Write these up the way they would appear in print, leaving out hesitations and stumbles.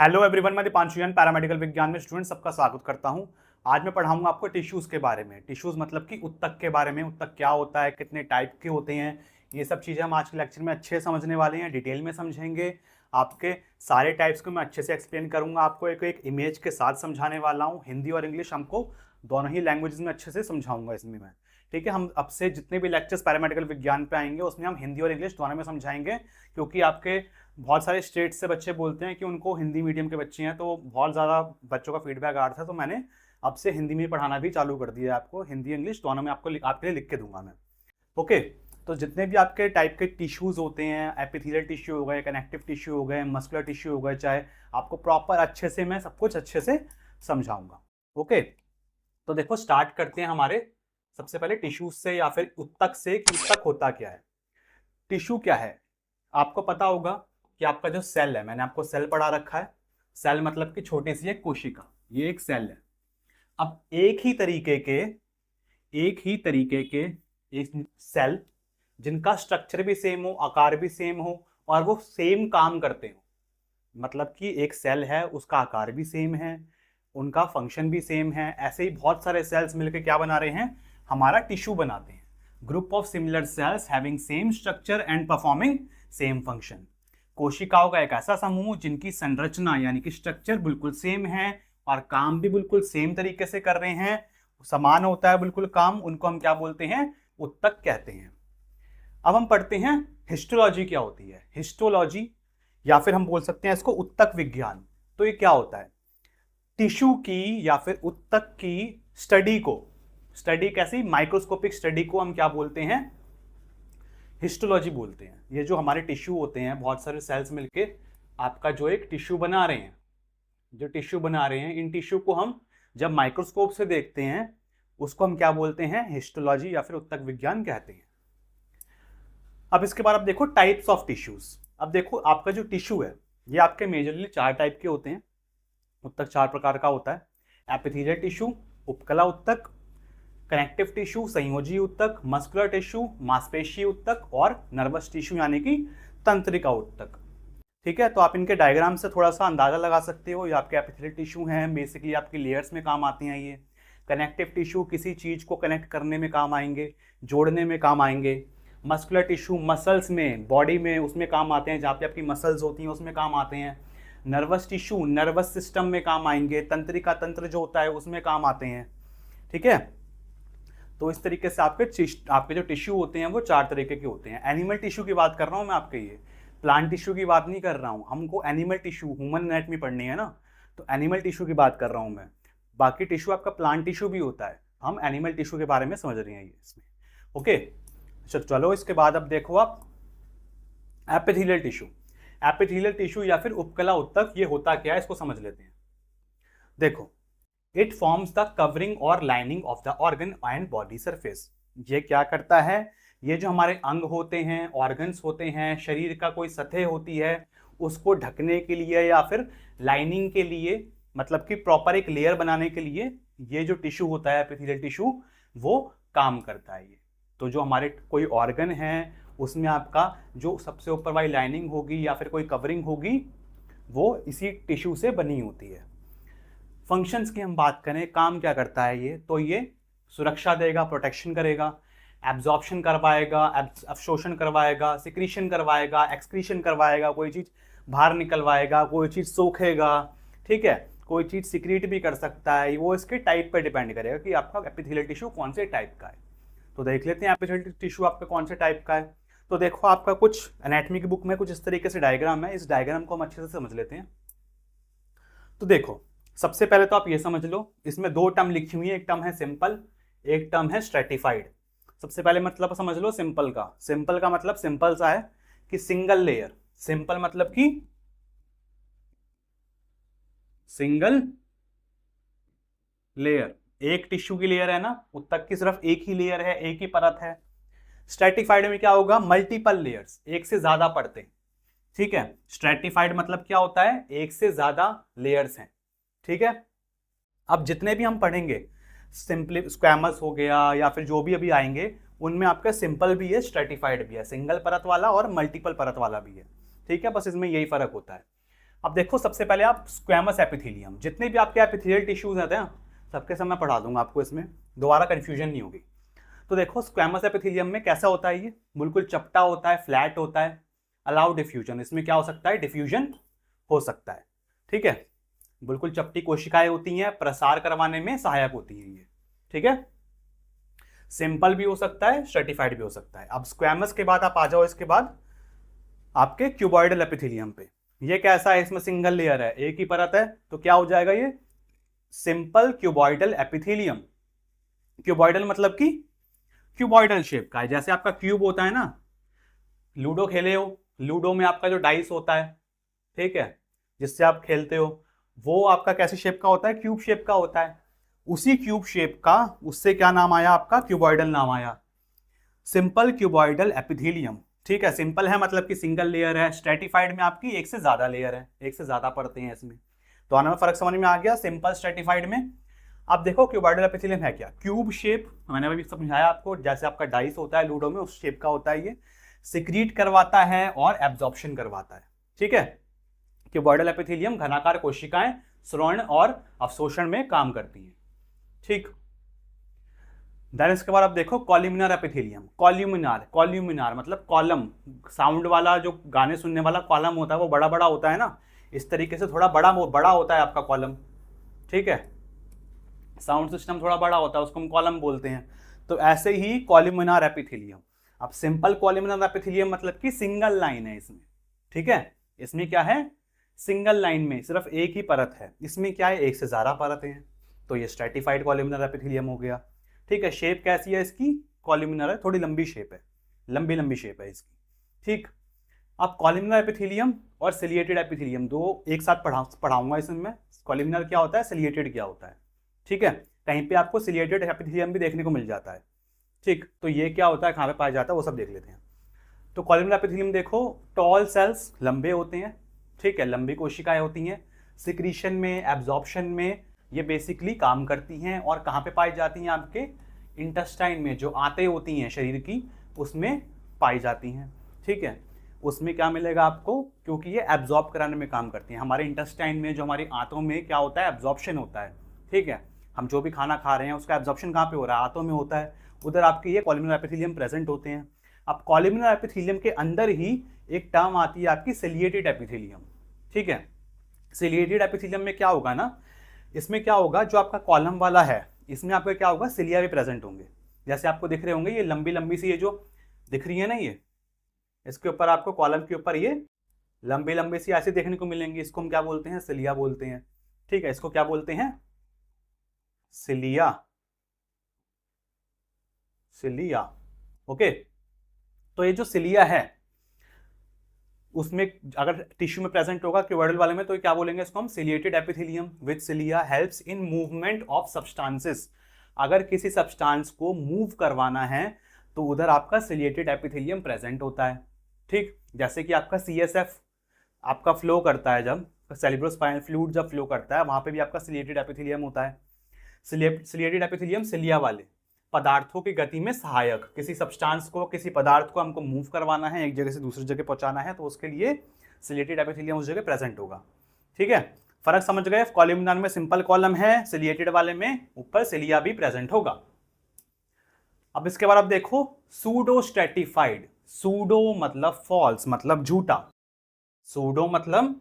Hello everyone, मैं दीपांशुयान paramedical विज्ञान में स्टूडेंट सबका स्वागत करता हूं। आज मैं पढ़ाऊंगा आपको टिश्यूज़ के बारे में। टिश्यूज़ मतलब कि उत्तक के बारे में। उत्तक क्या होता है, कितने टाइप के होते हैं, ये सब चीज़ें हम आज के लेक्चर में अच्छे से समझने वाले हैं, डिटेल में समझेंगे। आपके सारे टाइप्स को मैं अच्छे से एक्सप्लेन करूंगा, आपको एक एक इमेज के साथ समझाने वाला हूँ। हिंदी और इंग्लिश हमको दोनों ही लैंग्वेजेस में अच्छे से समझाऊंगा इसमें मैं। ठीक है, हम अब से जितने भी लेक्चर्स पैरामेडिकल विज्ञान पे आएंगे उसमें हम हिंदी और इंग्लिश दोनों में समझाएंगे, क्योंकि आपके बहुत सारे स्टेट से बच्चे बोलते हैं कि उनको हिंदी मीडियम के बच्चे हैं, तो बहुत ज़्यादा बच्चों का फीडबैक आ रहा था, तो मैंने अब से हिंदी में पढ़ाना भी चालू कर दिया है। आपको हिंदी इंग्लिश दोनों में आपको आपके लिए लिख के दूंगा मैं। ओके, तो जितने भी आपके टाइप के टिश्यूज़ होते हैं, एपिथेलियल टिश्यू हो गए, कनेक्टिव टिश्यू हो गए, मस्कुलर टिश्यू हो गए, चाहे आपको प्रॉपर अच्छे से मैं सब कुछ अच्छे से समझाऊंगा। ओके, तो देखो स्टार्ट करते हैं हमारे सबसे पहले टिश्यूज से या फिर उत्तक से कि उत्तक होता क्या है। टिश्यू क्या है आपको पता होगा कि आपका जो सेल है, मैंने आपको सेल पढ़ा रखा है। सेल मतलब कि छोटी सी एक कोशिका, ये एक सेल है। अब एक ही तरीके के एक सेल जिनका स्ट्रक्चर भी सेम हो, आकार भी सेम हो और वो सेम काम करते हो, मतलब कि एक सेल है उसका आकार भी सेम है, उनका फंक्शन भी सेम है। ऐसे ही बहुत सारे सेल्स मिलकर क्या बना रहे हैं, हमारा टिश्यू बनाते हैं। Group of similar sales having same structure and performing same function. कोशिकाओं का एक ऐसा समूह जिनकी संरचना यानी कि स्ट्रक्चर बिल्कुल सेम है और काम भी बिल्कुल सेम तरीके से कर रहे हैं, समान होता है बिल्कुल काम, उनको हम क्या बोलते हैं, उत्तक कहते हैं। अब हम पढ़ते हैं हिस्टोलॉजी क्या होती है। हिस्टोलॉजी या फिर हम बोल सकते हैं इसको उत्तक विज्ञान। तो ये क्या होता है, टिश्यू की या फिर उत्तक की स्टडी को, स्टडी कैसी, माइक्रोस्कोपिक स्टडी को हम क्या बोलते हैं, हिस्टोलॉजी बोलते हैं। ये जो हमारे टिश्यू होते हैं, बहुत सारे सेल्स मिलके आपका जो एक टिश्यू बना रहे हैं, इन टिश्यू को हम जब माइक्रोस्कोप से देखते हैं उसको हम क्या बोलते हैं, हिस्टोलॉजी या फिर उत्तक विज्ञान कहते हैं। अब इसके बाद आप देखो टाइप्स ऑफ टिश्यूज। अब देखो आपका जो टिश्यू है ये आपके मेजरली 4 टाइप के होते हैं। उत्तक 4 प्रकार का होता है। एपिथेलियल टिश्यू, उपकला उत्तक, कनेक्टिव टिश्यू संयोजी उत्तक, मस्कुलर टिश्यू मांसपेशीय उत्तक और नर्वस टिश्यू यानी कि तंत्रिका उत्तक। ठीक है, तो आप इनके डायग्राम से थोड़ा सा अंदाजा लगा सकते हो। ये आपके एपिथेलियल टिश्यू हैं, बेसिकली आपकी लेयर्स में काम आती हैं ये। कनेक्टिव टिश्यू किसी चीज को कनेक्ट करने में काम आएंगे, जोड़ने में काम आएंगे। मस्कुलर टिश्यू मसल्स में, बॉडी में, उसमें काम आते हैं, जहाँ पे आपकी मसल्स होती हैं उसमें काम आते हैं। नर्वस टिश्यू नर्वस सिस्टम में काम आएंगे, तंत्रिका तंत्र जो होता है उसमें काम आते हैं। ठीक है, तो इस तरीके से आपके जो टिश्यू होते हैं वो 4 तरीके के होते हैं। एनिमल टिश्यू की बात कर रहा हूँ मैं आपके, ये प्लांट टिश्यू की बात नहीं कर रहा हूँ। हमको एनिमल टिश्यू, ह्यूमन एनाटॉमी पढ़नी है ना, तो एनिमल टिश्यू की बात कर रहा हूँ मैं। बाकी टिश्यू आपका प्लांट टिश्यू भी होता है, हम एनिमल टिश्यू के बारे में समझ रहे हैं ये इसमें। ओके, चलो इसके बाद अब देखो आप एपिथेलियल टिश्यू। एपिथेलियल टिश्यू या फिर उपकला उत्तक, ये होता क्या है इसको समझ लेते हैं। देखो, इट फॉर्म्स द कवरिंग और lining of the organ and body surface. ये क्या करता है, ये जो हमारे अंग होते हैं, ऑर्गन्स होते हैं, शरीर का कोई सतह होती है, उसको ढकने के लिए या फिर लाइनिंग के लिए, मतलब कि प्रॉपर एक लेयर बनाने के लिए ये जो टिश्यू होता है एपिथेलियल टिश्यू वो काम करता है। ये तो जो हमारे कोई ऑर्गन है उसमें आपका जो सबसे ऊपर वाली लाइनिंग होगी या फिर कोई कवरिंग होगी वो इसी टिश्यू से बनी होती है। फंक्शंस की हम बात करें, काम क्या करता है ये, तो ये सुरक्षा देगा, प्रोटेक्शन करेगा, एब्जॉर्प्शन करवाएगा, अवशोषण करवाएगा, सिक्रीशन करवाएगा, एक्सक्रीशन करवाएगा, कोई चीज़ बाहर निकलवाएगा, कोई चीज़ सोखेगा। ठीक है, कोई चीज़ सिक्रीट भी कर सकता है। वो इसके टाइप पर डिपेंड करेगा कि आपका एपिथेलियल टिश्यू कौन से टाइप का है। तो देख लेते हैं एपिथेलियल टिश्यू आपका कौन से टाइप का है। तो देखो आपका कुछ एनाटॉमी की बुक में कुछ इस तरीके से डायग्राम है, इस डायग्राम को हम अच्छे से समझ लेते हैं। तो देखो, सबसे पहले तो आप ये समझ लो, इसमें 2 टर्म लिखी हुई है, एक टर्म है सिंपल, एक टर्म है स्ट्रेटिफाइड। सबसे पहले मतलब समझ लो सिंपल का। सिंपल का मतलब सिंपल सा है कि सिंगल लेयर। सिंपल मतलब कि सिंगल लेयर, एक टिश्यू की लेयर है ना, उत्तक की सिर्फ एक ही लेयर है, एक ही परत है। स्ट्रेटिफाइड में क्या होगा, मल्टीपल लेयर्स, एक से ज्यादा परतें। ठीक है, स्ट्रेटिफाइड मतलब क्या होता है, एक से ज्यादा लेयर्स हैं। ठीक है, अब जितने भी हम पढ़ेंगे, सिंपली स्क्वैमस हो गया या फिर जो भी अभी आएंगे, उनमें आपका सिंपल भी है, स्ट्रेटिफाइड भी है, सिंगल परत वाला और मल्टीपल परत वाला भी है। ठीक है, बस इसमें यही फर्क होता है। अब देखो सबसे पहले आप स्क्वैमस एपिथेलियम, जितने भी आपके एपिथेलियल टिश्यूज रहते हैं सबके सब मैं पढ़ा दूंगा आपको, इसमें दोबारा कंफ्यूजन नहीं होगी। तो देखो स्क्वैमस एपिथेलियम में कैसा होता है, ये बिल्कुल चपटा होता है, फ्लैट होता है, अलाउ डिफ्यूजन, इसमें क्या हो सकता है, डिफ्यूजन हो सकता है। ठीक है, बिल्कुल चपटी कोशिकाएं होती हैं, प्रसार करवाने में सहायक होती हैं ये। ठीक है, सिंपल भी हो सकता है, स्ट्रेटिफाइड भी हो सकता है। अब स्क्वैमस के बाद आप आ जाओ इसके बाद आपके क्यूबॉइडल एपिथेलियम पे। ये कैसा है, इसमें सिंगल लेयर है, एक ही परत है, तो क्या हो जाएगा ये सिंपल क्यूबॉइडल एपिथेलियम। क्यूबॉइडल मतलब कि क्यूबॉइडल शेप का है, जैसे आपका क्यूब होता है ना, लूडो खेले हो, लूडो में आपका जो डाइस होता है, ठीक है, जिससे आप खेलते हो, वो आपका कैसे शेप का होता है, क्यूब शेप का होता है। उसी क्यूब शेप का, उससे क्या नाम आया आपका, क्यूबॉइडल नाम आया, सिंपल क्यूबॉइडल एपिथेलियम। ठीक है, सिंपल है मतलब कि सिंगल लेयर है, स्ट्रेटिफाइड में आपकी एक से ज्यादा लेयर है, एक से ज्यादा पड़ते हैं इसमें। तो आने में फर्क समझ में आ गया, सिंपल स्ट्रेटिफाइड में। अब देखो क्यूबॉइडल एपिथेलियम है क्या, क्यूब शेप, मैंने अभी समझाया आपको, जैसे आपका डाइस होता है लूडो में, उस शेप का होता है ये, सिक्रीट करवाता है और एब्जॉर्प्शन करवाता है। ठीक है, क्यूबॉइडल एपिथेलियम घनाकार कोशिकाएं स्रवण और अवशोषण में काम करती हैं। ठीक, देन इसके बाद आप देखो कॉल्यूमिनर एपिथेलियम। कॉल्यूमिनार, कॉल्यूमिनार मतलब कॉलम, साउंड वाला जो गाने सुनने वाला कॉलम होता है वो बड़ा बड़ा होता है ना, इस तरीके से थोड़ा बड़ा बड़ा होता है आपका कॉलम। ठीक है, साउंड सिस्टम थोड़ा बड़ा होता है, उसको हम कॉलम बोलते हैं। तो ऐसे ही कॉल्यूमिनर एपिथेलियम। अब सिंपल कॉल्यूमिनर एपिथेलियम मतलब कि सिंगल लाइन है इसमें। ठीक है, इसमें क्या है, सिंगल लाइन में सिर्फ एक ही परत है, इसमें क्या है, एक से ज्यादा परतें हैं, तो ये स्ट्रेटिफाइड कॉल्यूमिनर एपिथेलियम हो गया। ठीक है, शेप कैसी है इसकी, कॉल्यूमिनर है, थोड़ी लंबी शेप है, लंबी लंबी शेप है इसकी। ठीक, अब कॉल्यूमिनर एपिथेलियम और सिलिएटेड एपिथेलियम दो एक साथ पढ़ाऊंगा इसमें। कॉल्यूमिनर क्या होता है, सिलिएटेड क्या होता है। ठीक है, कहीं पे आपको सिलिएटेड एपिथेलियम भी देखने को मिल जाता है। ठीक, तो ये क्या होता है, कहाँ पे पाया जाता है, वो सब देख लेते हैं। तो कॉल्यूमिनर एपिथेलियम देखो, टॉल सेल्स लंबे होते हैं, ठीक है, लंबी कोशिकाएं होती हैं, सिक्रीशन में, एब्जॉर्प्शन में ये बेसिकली काम करती हैं। और कहाँ पे पाई जाती हैं, आपके इंटेस्टाइन में, जो आंतें होती हैं शरीर की, उसमें पाई जाती हैं। ठीक है, उसमें क्या मिलेगा आपको, क्योंकि ये एब्जॉर्ब कराने में काम करती हैं। हमारे इंटेस्टाइन में, जो हमारी आंतों में क्या होता है, एब्जॉर्प्शन होता है। ठीक है, हम जो भी खाना खा रहे हैं उसका एब्जॉर्प्शन कहाँ पे हो रहा है, आंतों में होता है, उधर आपके ये कॉल्यूमिनर एपिथेलियम प्रेजेंट होते हैं। अब कॉल्यूमिनर एपिथेलियम के अंदर ही एक टर्म आती है आपकी सिलिएटेड एपिथेलियम। ठीक है, सिलिएटेड एपिथेलियम में क्या होगा ना, इसमें क्या होगा, जो आपका कॉलम वाला है इसमें आपका क्या होगा, सिलिया भी प्रेजेंट होंगे, जैसे आपको दिख रहे होंगे ये लंबी लंबी सी, ये जो दिख रही है ना, ये इसके ऊपर आपको कॉलम के ऊपर ये लंबी लंबी सी ऐसी देखने को मिलेंगी, इसको हम क्या बोलते हैं, सिलिया बोलते हैं। ठीक है, इसको क्या बोलते हैं, सिलिया, सिलिया। ओके, तो ये जो सिलिया है उसमें अगर टिश्यू में प्रेजेंट होगा क्यूबॉइडल वाले में, तो क्या बोलेंगे इसको हम, ciliated epithelium with cilia helps in movement of substances. अगर किसी सब्सटेंस को मूव करवाना है तो उधर आपका सिलिएटेड एपिथेलियम प्रेजेंट होता है। ठीक, जैसे कि आपका CSF आपका फ्लो करता है, जब सेरिब्रोस्पाइनल फ्लूइड जब फ्लो करता है, वहां पे भी आपका सिलिएटेड एपिथेलियम होता है। सिलिएटेड एपिथेलियम सिलिया वाले पदार्थों की गति में सहायक, किसी सब्सटेंस को, किसी पदार्थ को हमको मूव करवाना है, एक जगह से दूसरी जगह पहुंचाना है, तो उसके लिए सिलिएटेड एपिथेलियम उस जगह प्रेजेंट होगा। ठीक है, फर्क समझ गए, कॉल्यूमिनर में सिंपल कॉलम है, सिलिएटेड वाले में ऊपर सिलिया भी प्रेजेंट होगा। अब इसके बाद आप देखो सूडो स्ट्रेटिफाइड। सूडो मतलब फॉल्स, मतलब झूठा, सूडो मतलब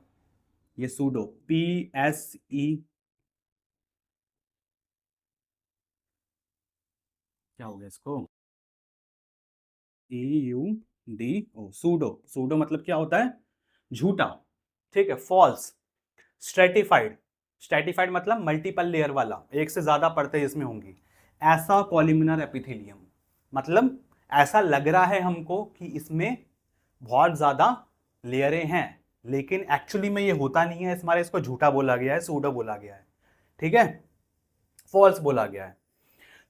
ये सूडो, PSE, क्या हो गया इसको, EUDO, सूडो। सूडो मतलब क्या होता है, झूठा। ठीक है, फॉल्स। स्ट्रेटिफाइड, स्ट्रेटिफाइड मतलब मल्टीपल लेयर वाला, एक से ज्यादा परतें इसमें होंगी। ऐसा कॉल्यूमिनर एपिथेलियम मतलब ऐसा लग रहा है हमको कि इसमें बहुत ज्यादा लेयरें हैं, लेकिन एक्चुअली में ये होता नहीं है, हमारे इसको झूठा बोला गया है, सूडो बोला गया है। ठीक है, फॉल्स बोला गया है।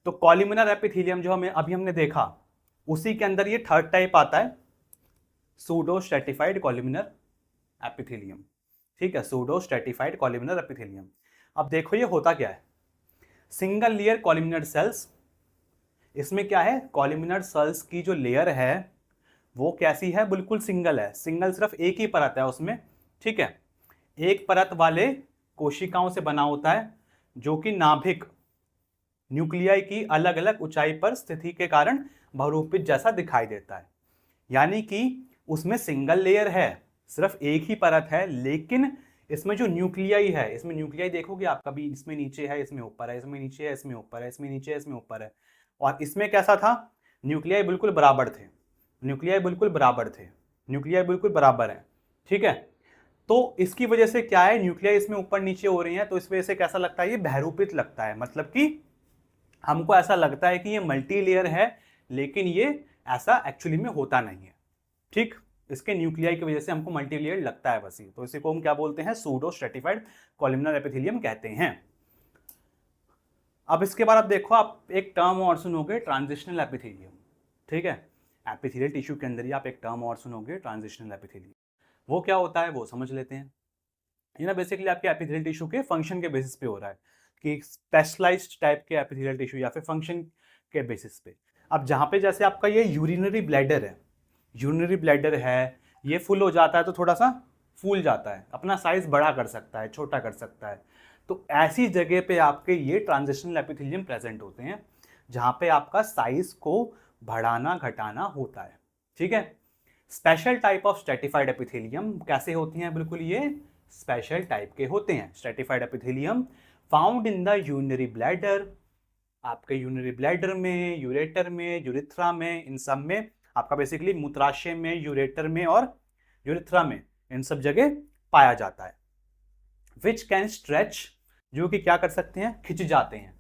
तो कॉल्यूमिनर एपिथेलियम जो हमें अभी हमने देखा, उसी के अंदर ये थर्ड टाइप आता है, सूडो स्ट्रेटिफाइड कॉल्यूमिनर एपिथेलियम। ठीक है, सूडो स्ट्रेटिफाइड कॉल्यूमिनर एपिथेलियम। अब देखो ये होता क्या है, सिंगल लेयर कॉल्यूमिनर सेल्स। इसमें क्या है, कॉल्यूमिनर सेल्स की जो लेयर है वो कैसी है, बिल्कुल सिंगल है, सिंगल सिर्फ एक ही परत है उसमें। ठीक है, एक परत वाले कोशिकाओं से बना होता है, जो कि नाभिक न्यूक्लियाई की अलग अलग ऊंचाई पर स्थिति के कारण बहुरूपित जैसा दिखाई देता है। यानी कि उसमें सिंगल लेयर है, सिर्फ एक ही परत है, लेकिन इसमें जो न्यूक्लियाई है, इसमें न्यूक्लियाई देखोगे आप कभी, इसमें नीचे है, इसमें ऊपर है, इसमें नीचे है, इसमें ऊपर है, इसमें नीचे है, इसमें ऊपर है। और इसमें कैसा था, न्यूक्लियाई बिल्कुल बराबर थे, न्यूक्लियाई बिल्कुल बराबर थे, न्यूक्लियाई बिल्कुल बराबर है। ठीक है, तो इसकी वजह से क्या है, न्यूक्लियाई इसमें ऊपर नीचे हो रही है, तो इस वजह से कैसा लगता है, ये बहरूपित लगता है। मतलब कि हमको ऐसा लगता है कि ये मल्टी लेयर है, लेकिन ये ऐसा एक्चुअली में होता नहीं है। ठीक, इसके न्यूक्लियाई की वजह से हमको मल्टी लेयर लगता है बस ये, तो इसी को हम क्या बोलते हैं, सूडो स्ट्रेटिफाइड कॉलमनर एपिथेलियम कहते हैं। अब इसके बाद आप देखो, आप एक टर्म और सुनोगे, ट्रांजिशनल एपिथेलियम। ठीक है, एपिथेलियल टिश्यू के अंदर ही आप एक टर्म और सुनोगे, ट्रांजिशनल एपिथेलियम। वो क्या होता है वो समझ लेते हैं। ये ना बेसिकली आपके एपिथेलियल टिश्यू के फंक्शन के बेसिस पे हो रहा है, कि स्पेशलाइज्ड टाइप के एपिथेलियल टिश्यू या फिर फंक्शन के बेसिस पे। अब जहाँ पे जैसे आपका ये यूरिनरी ब्लैडर है, यूरिनरी ब्लैडर है, ये फुल हो जाता है तो थोड़ा सा फूल जाता है, अपना साइज बड़ा कर सकता है, छोटा कर सकता है। तो ऐसी जगह पे आपके ये ट्रांजिशनल एपिथेलियम प्रेजेंट होते हैं, जहाँ पे आपका साइज को बढ़ाना घटाना होता है। ठीक है, special type of stratified epithelium कैसे होती हैं, बिल्कुल ये स्पेशल टाइप के होते हैं। Stratified epithelium found in the urinary bladder, आपके यूरिनरी ब्लैडर में, यूरेटर में, यूरिथ्रा में, इन सब में आपका बेसिकली मूत्राशय में, यूरेटर में और यूरिथ्रा में, इन सब जगह पाया जाता है। विच कैन स्ट्रेच, जो कि क्या कर सकते हैं, खिंच जाते हैं।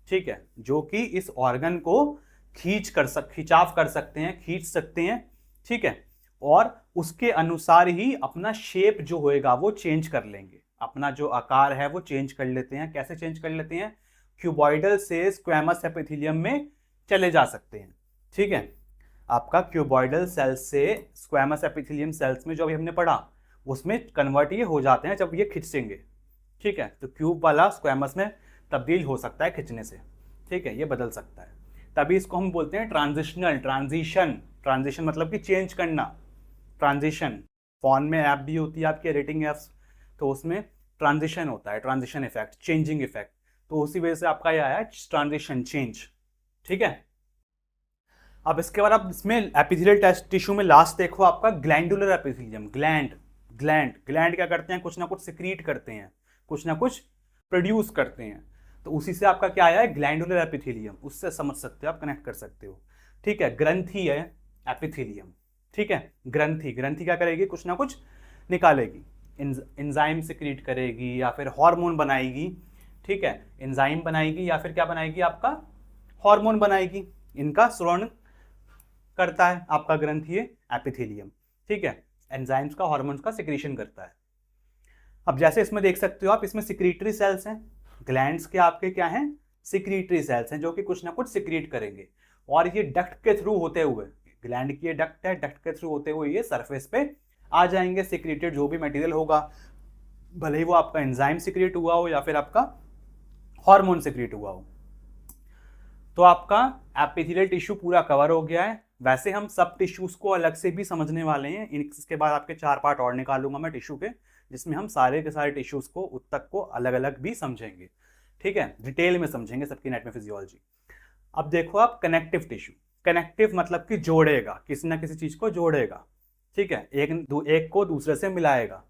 ठीक है, जो कि इस ऑर्गन को खिंचाव कर सकते हैं, खींच सकते हैं। ठीक है, और उसके अनुसार ही अपना शेप जो होएगा वो चेंज कर लेंगे, अपना जो आकार है वो चेंज कर लेते हैं। कैसे चेंज कर लेते हैं, क्यूबॉइडल से स्क्वैमस एपिथेलियम में चले जा सकते हैं। ठीक है, आपका क्यूबॉइडल सेल्स से स्क्वैमस एपिथेलियम सेल्स में जो अभी हमने पढ़ा, उसमें कन्वर्ट ये हो जाते हैं जब ये खिंचेंगे। ठीक है, तो क्यूब वाला स्क्वैमस में तब्दील हो सकता है खिंचने से। ठीक है, ये बदल सकता है, तभी इसको हम बोलते हैं ट्रांजिशनल, ट्रांजिशन मतलब कि चेंज करना, ट्रांजिशन। फोन में ऐप भी होती है आपके, रेटिंग एप्स, तो उसमें ट्रांजिशन होता है, ट्रांजिशन इफेक्ट, चेंजिंग इफेक्ट, तो उसी वजह से आपका यह आया ट्रांजिशन, चेंज। ठीक है, अब इसके बाद आप इसमें एपिथेलियल टिश्यू में लास्ट देखो आपका ग्लैंडुलर एपिथेलियम। ग्लैंड क्या करते हैं, कुछ ना कुछ सिक्रीट करते हैं, कुछ ना कुछ प्रोड्यूस करते हैं, तो उसी से आपका क्या आया है, ग्लैंडुलर एपिथेलियम। उससे समझ सकते हो आप, कनेक्ट कर सकते हो। ठीक है, ग्रंथि है एपिथेलियम। ठीक है, ग्रंथि क्या करेगी, कुछ ना कुछ निकालेगी, एंजाइम सिक्रीट करेगी या फिर हार्मोन बनाएगी। ठीक है, एंजाइम बनाएगी या फिर क्या बनाएगी, आपका हार्मोन बनाएगी। इनका स्रवण करता है आपका ग्रंथि एपिथेलियम। ठीक है, एंजाइम्स का, हार्मोन्स का सिक्रीशन करता है। अब जैसे इसमें देख सकते हो आप, इसमें सिक्रीटरी सेल्स हैं, ग्लैंड्स के आपके क्या हैं, सिक्रीटरी सेल्स हैं, जो कि कुछ ना कुछ सिक्रीट करेंगे। और ये डक्ट के थ्रू होते हुए, ग्लैंड की ये डक्ट है, डक्ट के थ्रू होते हुए ये सरफेस पे आ जाएंगे, सिक्रीटेड जो भी मटेरियल होगा, भले ही वो आपका एंजाइम सिक्रीट हुआ हो या फिर आपका हार्मोन सिक्रीट हुआ हो। तो आपका एपिथेलियल टिश्यू पूरा कवर हो गया है। वैसे हम सब टिश्यूज को अलग से भी समझने वाले हैं, इसके बाद आपके 4 पार्ट और निकालूंगा मैं टिश्यू के, जिसमें हम सारे के सारे टिश्यूज को, उत्तक को अलग अलग भी समझेंगे। ठीक है, डिटेल में समझेंगे सबकी एनाटॉमी फिजियोलॉजी। अब देखो आप कनेक्टिव टिश्यू, कनेक्टिव मतलब कि जोड़ेगा, किसी ना किसी चीज को जोड़ेगा। ठीक है, एक को दूसरे से मिलाएगा,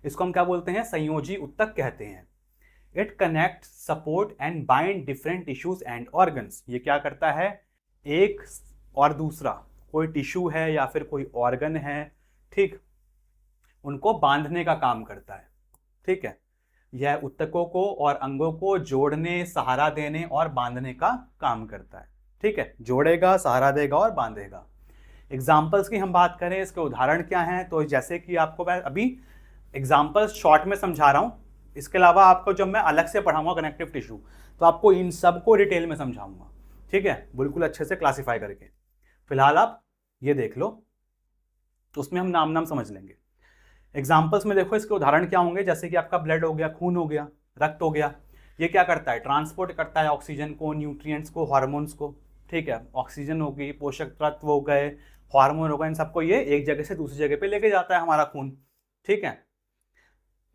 इसको हम क्या बोलते हैं, संयोजी उत्तक कहते हैं। It connect, support and bind different tissues and organs. ये क्या करता है, एक और दूसरा, कोई टिश्यू है या फिर कोई ऑर्गन है, ठीक, उनको बांधने का काम करता है। ठीक है, यह उत्तकों को और अंगों को जोड़ने, सहारा देने और बांधने का काम करता है। ठीक है, जोड़ेगा, सहारा देगा और बांधेगा। एग्जाम्पल्स की हम बात करें, इसके उदाहरण क्या हैं, तो जैसे कि आपको मैं अभी एग्जाम्पल्स शॉर्ट में समझा रहा हूं, इसके अलावा आपको जब मैं अलग से पढ़ाऊंगा कनेक्टिव टिश्यू, तो आपको इन सब को डिटेल में समझाऊंगा। ठीक है, बिल्कुल अच्छे से क्लासिफाई करके। फिलहाल आप ये देख लो, तो उसमें हम नाम समझ लेंगे। एग्जाम्पल्स में देखो इसके उदाहरण क्या होंगे, जैसे कि आपका ब्लड हो गया, खून हो गया, रक्त हो गया। ये क्या करता है, ट्रांसपोर्ट करता है ऑक्सीजन को, न्यूट्रिएंट्स को, हार्मोन्स को। ठीक है, ऑक्सीजन हो गई, पोषक तत्व हो गए, हार्मोन हो गए, इन सबको ये एक जगह से दूसरी जगह पे लेके जाता है हमारा खून। ठीक है,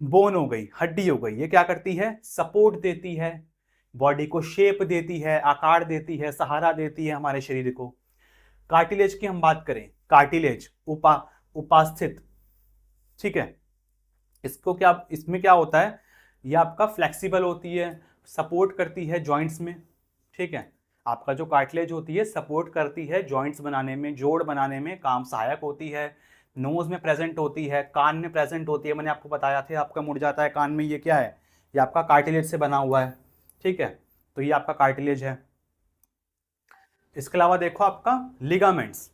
बोन हो गई, हड्डी हो गई, ये क्या करती है, सपोर्ट देती है, बॉडी को शेप देती है, आकार देती है, सहारा देती है हमारे शरीर को। कार्टिलेज की हम बात करें, कार्टिलेज उपास्थित, ठीक है, इसको क्या, इसमें क्या होता है, ये आपका फ्लेक्सिबल होती है, सपोर्ट करती है जॉइंट्स में, ठीक है। आपका जो कार्टिलेज होती है सपोर्ट करती है जॉइंट्स बनाने में, जोड़ बनाने में काम सहायक होती है, नोज में प्रेजेंट होती है, कान में प्रेजेंट होती है, मैंने आपको बताया था आपका मुड़ जाता है कान में, ये क्या है, ये आपका कार्टिलेज से बना हुआ है, ठीक है। तो ये आपका कार्टिलेज है। इसके अलावा देखो आपका लिगामेंट्स,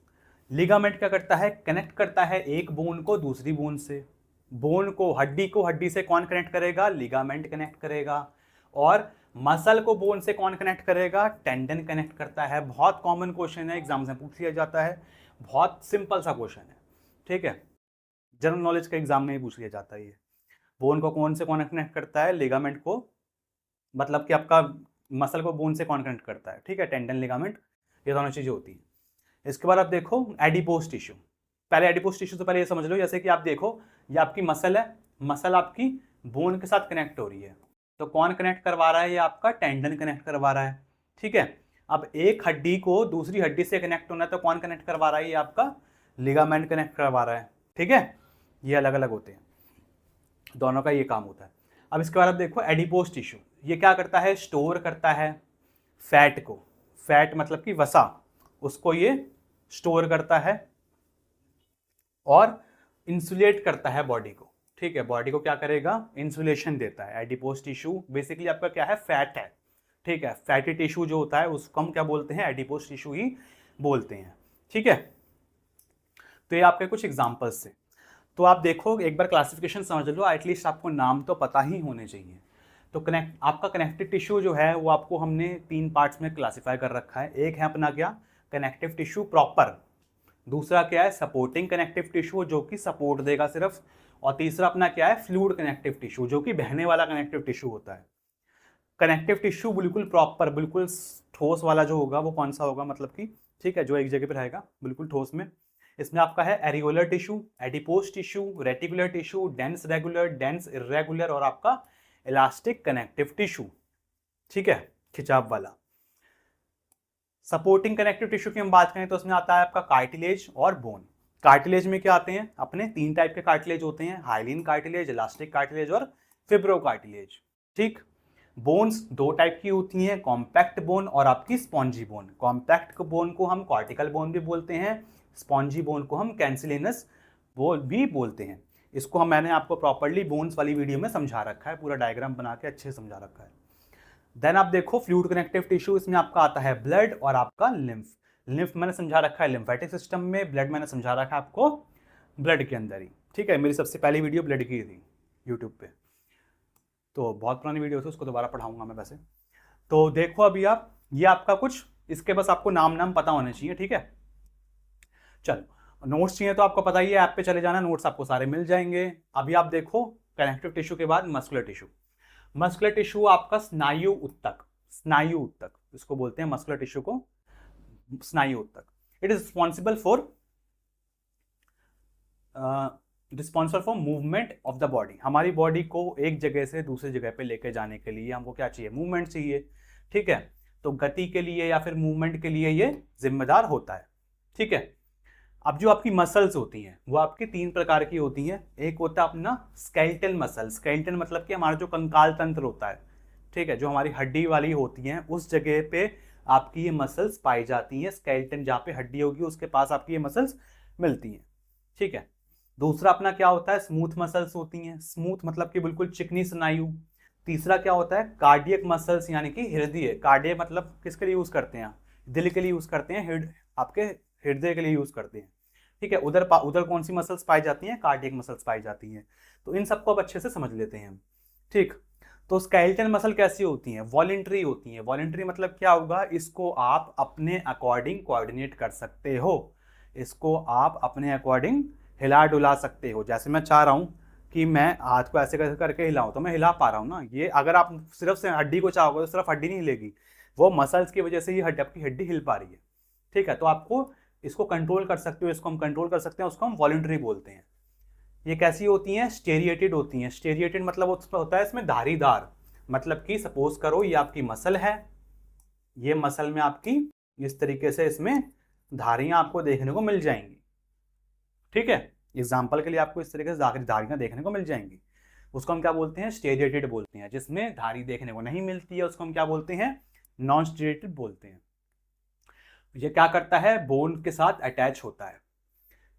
लिगामेंट क्या करता है, कनेक्ट करता है एक बोन को दूसरी बोन से, बोन को हड्डी से कौन कनेक्ट करेगा, लिगामेंट कनेक्ट करेगा, और मसल को बोन से कौन कनेक्ट करेगा, टेंडन कनेक्ट करता है। बहुत कॉमन क्वेश्चन है, एग्जाम में पूछ लिया जाता है, बहुत सिंपल सा क्वेश्चन है, ठीक है, जनरल नॉलेज के एग्जाम में ही पूछ लिया जाता है ये। बोन को कौन से कौन कनेक्ट करता है, लिगामेंट को, मतलब कि आपका मसल को बोन से कौन कनेक्ट करता है, ठीक है, टेंडन लिगामेंट, ये दोनों चीजें होती हैं। इसके बाद आप देखो एडिपोज टिश्यू, पहले एडिपोज टिश्यू से पहले ये समझ लो, जैसे कि आप देखो ये आपकी मसल है, मसल आपकी बोन के साथ कनेक्ट हो रही है, तो कौन कनेक्ट करवा रहा है, ये आपका टेंडन कनेक्ट करवा रहा है, ठीक है। अब एक हड्डी को दूसरी हड्डी से कनेक्ट होना है तो कौन कनेक्ट करवा रहा है, ये आपका लिगामेंट कनेक्ट करवा रहा है, ठीक है। ये अलग अलग होते हैं, दोनों का ये काम होता है। अब इसके बाद आप देखो एडिपोज टिश्यू, ये क्या करता है, स्टोर करता है फैट को, फैट मतलब कि वसा, उसको ये स्टोर करता है और इंसुलेट करता है बॉडी को, ठीक है, बॉडी को क्या करेगा, इंसुलेशन देता है। एडिपोज टिश्यू बेसिकली आपका क्या है, फैट है, ठीक है, फैटी टिश्यू जो होता है उसको हम क्या बोलते हैं, एडिपोज टिश्यू ही बोलते हैं, ठीक है। तो ये आपके कुछ एग्जांपल्स थे। तो आप देखो एक बार क्लासिफिकेशन समझ लो, एटलीस्ट आपको नाम तो पता ही होने चाहिए। तो आपका कनेक्टिव टिश्यू जो है वो आपको हमने 3 पार्ट्स में क्लासिफाई कर रखा है। एक है अपना क्या, कनेक्टिव टिश्यू प्रॉपर, दूसरा क्या है, सपोर्टिंग कनेक्टिव टिश्यू जो कि सपोर्ट देगा सिर्फ, और तीसरा अपना क्या है, फ्लूइड कनेक्टिव टिश्यू जो कि बहने वाला कनेक्टिव टिश्यू होता है। कनेक्टिव टिश्यू बिल्कुल प्रॉपर, बिल्कुल ठोस वाला जो होगा वो कौन सा होगा, मतलब कि ठीक है, जो एक जगह पे रहेगा बिल्कुल ठोस में, इसमें आपका है areolar tissue, adipose tissue, reticular tissue, dense regular, dense irregular, और आपका इलास्टिक कनेक्टिव टिश्यू, ठीक है, खिंचाव वाला। सपोर्टिंग कनेक्टिव टिश्यू की हम बात करें तो उसमें आता है आपका कार्टिलेज और बोन। कार्टिलेज में क्या आते हैं, अपने 3 टाइप के कार्टिलेज होते हैं, हाइलिन कार्टिलेज, इलास्टिक कार्टिलेज और फिब्रो कार्टिलेज, ठीक। बोन्स 2 टाइप की होती हैं, कॉम्पैक्ट बोन और आपकी स्पॉन्जी बोन। कॉम्पैक्ट बोन को हम कॉर्टिकल बोन भी बोलते हैं, स्पॉन्जी बोन को हम कैंसिलिनस बोन भी बोलते हैं। इसको मैंने आपको प्रॉपर्ली बोन्स वाली वीडियो में समझा रखा है, पूरा डायग्राम बना के अच्छे से समझा रखा है। देन आप देखो फ्लूइड कनेक्टिव टिश्यू, इसमें आपका आता है ब्लड और आपका लिम्फ। लिम्फ मैंने समझा रखा है लिम्फेटिक सिस्टम में, ब्लड मैंने समझा रखा है आपको ब्लड के अंदर ही, ठीक है। मेरी सबसे पहली वीडियो ब्लड की थी यूट्यूब पे, तो बहुत पुरानी वीडियो थी, उसको दोबारा पढ़ाऊंगा मैं वैसे। तो देखो अभी आप, ये आपका कुछ इसके बस आपको नाम पता होने चाहिए, ठीक है। चलो नोट्स चाहिए तो आपको पता ही है, ऐप पे चले जाना, नोट्स आपको सारे मिल जाएंगे। अभी आप देखो कनेक्टिव टिश्यू के बाद मस्कुलर टिश्यू। मस्कुलर टिश्यू आपका स्नायु उत्तक, स्नायु उत्तक इसको बोलते हैं, मस्कुलर टिश्यू को स्नायु उत्तक। It is responsible for movement of the body. हमारी बॉडी को एक जगह से दूसरी जगह पे लेके जाने के लिए हमको क्या चाहिए, मूवमेंट चाहिए, ठीक है। तो गति के लिए या फिर मूवमेंट के लिए ये जिम्मेदार होता है, ठीक है। अब जो आपकी मसल्स होती हैं वो आपकी 3 प्रकार की होती हैं। एक होता है अपना स्केलेटल मसल, स्केलेटल मतलब कि हमारा जो कंकाल तंत्र होता है, ठीक है, जो हमारी हड्डी वाली होती हैं उस जगह पे आपकी ये मसल्स पाई जाती हैं। स्केलेटन जहाँ पे हड्डी होगी उसके पास आपकी ये मसल्स मिलती हैं, ठीक है। दूसरा अपना क्या होता है, स्मूथ मसल्स होती हैं, स्मूथ मतलब कि बिल्कुल चिकनी स्नायु। तीसरा क्या होता है, कार्डियक मसल्स यानी कि हृदय। कार्डियक मतलब किसके लिए यूज करते हैं, दिल के लिए यूज करते हैं, आपके हृदय के लिए यूज करते हैं, ठीक है। उधर कौन सी मसल्स पाई जाती हैं, कार्डियक मसल्स पाई जाती हैं। तो इन सबको अब अच्छे से समझ लेते हैं हम, ठीक। तो स्केलेटल मसल कैसी होती हैं, वॉलेंट्री होती हैं। वॉलेंट्री मतलब क्या होगा, इसको आप अपने अकॉर्डिंग कोऑर्डिनेट कर सकते हो, इसको आप अपने अकॉर्डिंग हिला डुला सकते हो। जैसे मैं चाह रहा हूँ कि मैं हाथ को ऐसे करके हिलाऊं तो मैं हिला पा रहा हूँ ना। ये अगर आप सिर्फ से हड्डी को चाहोगे तो सिर्फ हड्डी नहीं हिलेगी, वो मसल्स की वजह से ये आपकी हड्डी हिल पा रही है, ठीक है। तो आपको इसको कंट्रोल कर सकते हो, इसको हम कंट्रोल कर सकते हैं, उसको हम वॉलंटरी बोलते हैं, ये कैसी होती हैं, स्टेरिएटेड होती हैं। स्टेरिएटेड मतलब होता है इसमें धारीदार, मतलब कि सपोज करो ये आपकी मसल है, ये मसल में आपकी इस तरीके से इसमें धारियां आपको देखने को मिल जाएंगी, ठीक है। एग्जाम्पल के लिए आपको इस तरीके से धारियां देखने को मिल जाएंगी, उसको हम क्या बोलते हैं, स्टेरिएटेड बोलते हैं। जिसमें धारी देखने को नहीं मिलती है उसको हम क्या बोलते हैं, नॉन स्टेरिएटेड बोलते हैं। ये क्या करता है, बोन के साथ अटैच होता है।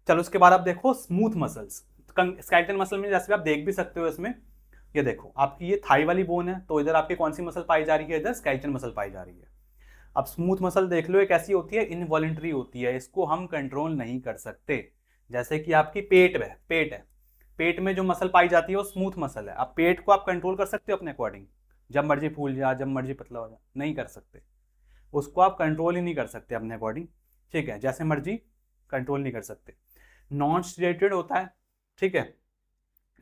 चलो उसके बाद आप देखो स्मूथ मसल्स, स्केलेटल मसल में जैसे आप देख भी सकते हो इसमें, ये देखो आपकी ये थाई वाली बोन है, तो इधर आपकी कौन सी मसल पाई जा रही है, इधर स्केलेटल मसल पाई जा रही है। अब स्मूथ मसल देख लो, ये कैसी होती है, इनवॉलंटरी होती है, इसको हम कंट्रोल नहीं कर सकते। जैसे कि आपकी पेट है, पेट में जो मसल पाई जाती है वो स्मूथ मसल है। अब पेट को आप कंट्रोल कर सकते हो अपने अकॉर्डिंग, जब मर्जी फूल जा, जब मर्जी पतला हो जा, नहीं कर सकते। उसको आप कंट्रोल ही नहीं कर सकते अपने अकॉर्डिंग, ठीक है, जैसे मर्जी कंट्रोल नहीं कर सकते। नॉन स्टीरिएटेड होता है, ठीक है।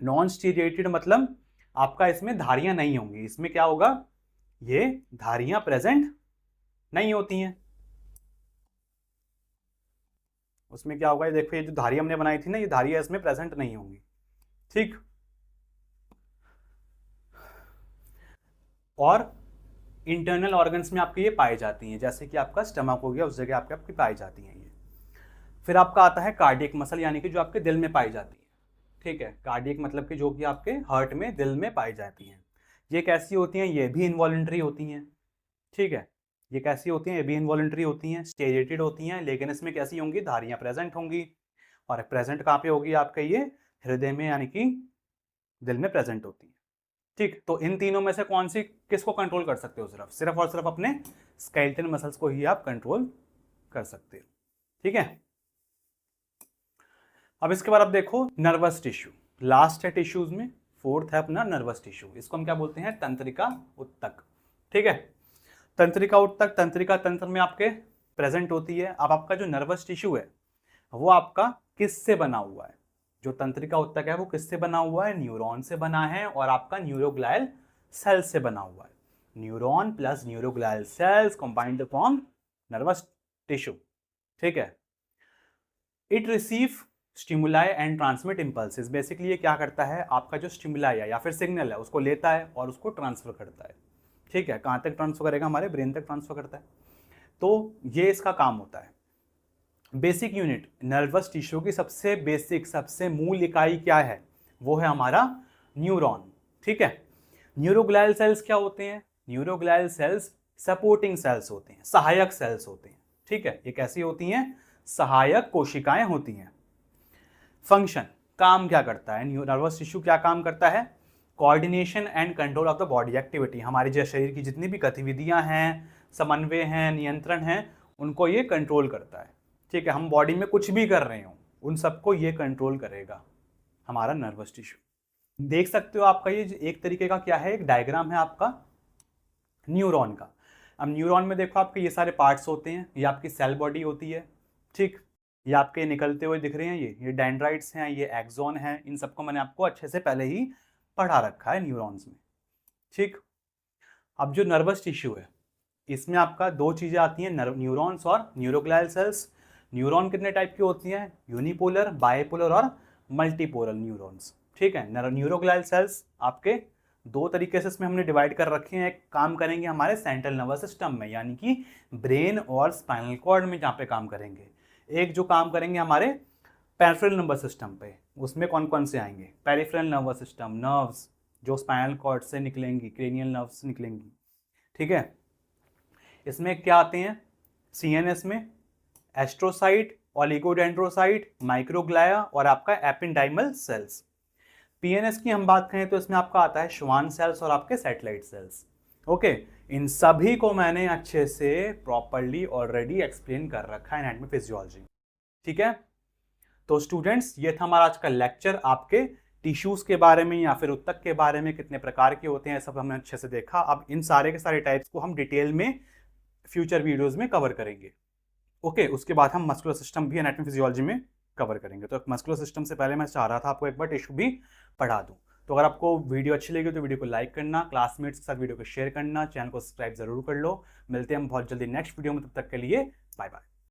नॉन स्टीरिएटेड मतलब आपका इसमें धारियां नहीं होंगी, इसमें क्या होगा, ये धारियां प्रेजेंट नहीं होती हैं। उसमें क्या होगा, ये देखो ये जो धारी हमने बनाई थी ना, ये धारियां इसमें प्रेजेंट नहीं होंगी, ठीक। और इंटरनल ऑर्गन्स में आपके ये पाई जाती हैं, जैसे कि आपका स्टमक हो गया, उस जगह आपकी पाई जाती हैं ये। फिर आपका आता है कार्डियक मसल, यानी कि जो आपके दिल में पाई जाती है, ठीक है। कार्डियक मतलब कि जो कि आपके हार्ट में, दिल में पाई जाती हैं। ये कैसी होती हैं, ये भी इनवॉलंटरी होती हैं, ठीक है। ये कैसी होती हैं, ये भी इनवॉलंटरी होती हैं, स्टेरिएटेड होती हैं, लेकिन इसमें कैसी होंगी, धारियां प्रेजेंट होंगी। और प्रेजेंट कहाँ पे होगी आपका, ये हृदय में, यानी कि दिल में प्रेजेंट होती है, ठीक। तो इन तीनों में से कौन सी, किसको कंट्रोल कर सकते हो, सिर्फ और सिर्फ अपने स्केलेटल मसल्स को ही आप कंट्रोल कर सकते हो, ठीक है। अब इसके बाद आप देखो नर्वस टिश्यू, लास्ट है टिश्यूज में, फोर्थ है अपना नर्वस टिश्यू। इसको हम क्या बोलते हैं, तंत्रिका उत्तक, ठीक है। तंत्रिका उत्तक, तंत्रिका तंत्र में आपके प्रेजेंट होती है। अब आपका जो नर्वस टिश्यू है वो आपका किससे बना हुआ है, जो तंत्रिका उत्तक है वो किससे बना हुआ है, न्यूरॉन से बना है, और आपका न्यूरोग्लायल सेल से बना हुआ है। Neuron plus neuroglial cells combined to form nervous tissue, ठीक है। It receive stimuli and transmit impulses, basically ये क्या करता है, आपका जो स्टिमुलाई है या फिर सिग्नल है उसको लेता है और उसको ट्रांसफर करता है, ठीक है। कहाँ तक ट्रांसफर करेगा, हमारे ब्रेन तक ट्रांसफर करता है। तो ये इसका काम होता है। बेसिक यूनिट नर्वस टिश्यू की सबसे बेसिक, सबसे मूल इकाई क्या है, वो है हमारा न्यूरॉन, ठीक है। न्यूरोग्लायल सेल्स क्या होते हैं, न्यूरोग्लायल सेल्स सपोर्टिंग सेल्स होते हैं, सहायक सेल्स होते हैं, ठीक है। ये कैसी होती हैं, सहायक कोशिकाएं होती हैं। फंक्शन, काम क्या करता है, नर्वस टिश्यू क्या काम करता है, coordination and control of the body activity, हमारे जो शरीर की जितनी भी गतिविधियां हैं, समन्वय हैं, नियंत्रण हैं, उनको ये कंट्रोल करता है, ठीक है। हम बॉडी में कुछ भी कर रहे हो उन सबको ये कंट्रोल करेगा हमारा नर्वस टिश्यू। देख सकते हो आपका ये एक तरीके का क्या है, एक डायग्राम है आपका न्यूरॉन का। अब न्यूरॉन में देखो आपके ये सारे पार्ट्स होते हैं, ये आपकी सेल बॉडी होती है, ठीक। ये आपके निकलते हुए दिख रहे हैं, ये डेंड्राइट्स हैं, ये एक्सॉन हैं, इन सबको मैंने आपको अच्छे से पहले ही पढ़ा रखा है न्यूरॉन्स में, ठीक। अब जो नर्वस टिश्यू है इसमें आपका दो चीजें आती हैं, न्यूरॉन्स और न्यूरोग्लायल सेल्स। न्यूरॉन कितने टाइप की होती हैं, यूनिपोलर, बाइपोलर और मल्टीपोलर न्यूरॉन्स, ठीक है। न्यूरोग्लायल सेल्स आपके दो तरीके से इसमें हमने डिवाइड कर रखे हैं। एक काम करेंगे हमारे सेंट्रल नर्वस सिस्टम में, यानी कि ब्रेन और स्पाइनल कॉर्ड में जहाँ पे काम करेंगे। एक जो काम करेंगे हमारे पेरिफेरल नर्वस सिस्टम पे, उसमें कौन कौन से आएंगे, पेरिफेरल नर्वस सिस्टम, नर्व्स जो स्पाइनल कॉर्ड से निकलेंगी, क्रेनियल नर्व्स निकलेंगी, ठीक है। इसमें क्या आते हैं, सीएनएस में एस्ट्रोसाइट, ओलिगोडेंड्रोसाइट, माइक्रोग्लाया और आपका एपेंडाइमल सेल्स। पीएनएस की हम बात करें तो इसमें आपका आता है श्वान सेल्स और आपके सैटेलाइट सेल्स, ओके। इन सभी को मैंने अच्छे से प्रॉपरली ऑलरेडी एक्सप्लेन कर रखा है एनाटॉमी फिजियोलॉजी, ठीक है। तो स्टूडेंट्स ये था हमारा आज का लेक्चर, आपके टिश्यूज के बारे में या फिर उत्तक के बारे में, कितने प्रकार के होते हैं सब हमने अच्छे से देखा। अब इन सारे के सारे टाइप्स को हम डिटेल में फ्यूचर वीडियोस में कवर करेंगे, ओके। उसके बाद हम मस्कुलर सिस्टम भी एनाटॉमी फिजियोलॉजी में कवर करेंगे। तो मस्कुलर सिस्टम से पहले मैं चाह रहा था आपको एक बार टिश्यू भी पढ़ा दूं। तो अगर आपको वीडियो अच्छी लगी तो वीडियो को लाइक करना, क्लासमेट्स के साथ वीडियो को शेयर करना, चैनल को सब्सक्राइब जरूर कर लो। मिलते हैं हम बहुत जल्दी नेक्स्ट वीडियो में, तब तक के लिए बाय बाय।